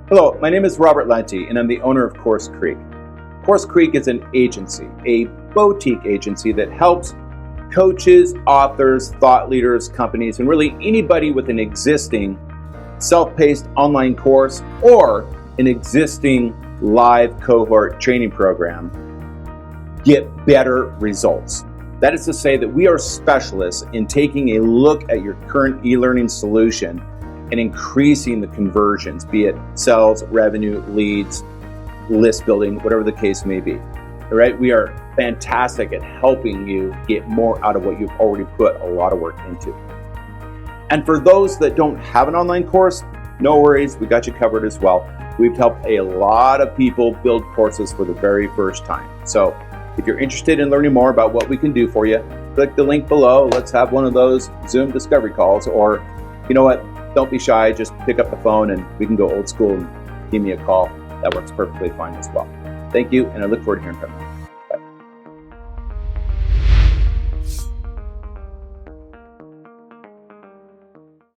Hello, my name is Robert Lunte, and I'm the owner of CourseCREEK. CourseCREEK is an agency, a boutique agency that helps coaches, authors, thought leaders, companies, and really anybody with an existing self-paced online course or an existing live cohort training program get better results. That is to say that we are specialists in taking a look at your current e-learning solution and increasing the conversions, be it sales, revenue, leads, list building, whatever the case may be. All right, we are fantastic at helping you get more out of what you've already put a lot of work into. And for those that don't have an online course, no worries, we got you covered as well. We've helped a lot of people build courses for the very first time. So if you're interested in learning more about what we can do for you, click the link below. Let's have one of those Zoom discovery calls, or you know what? Don't be shy, just pick up the phone and we can go old school and give me a call. That works perfectly fine as well. Thank you, and I look forward to hearing from you.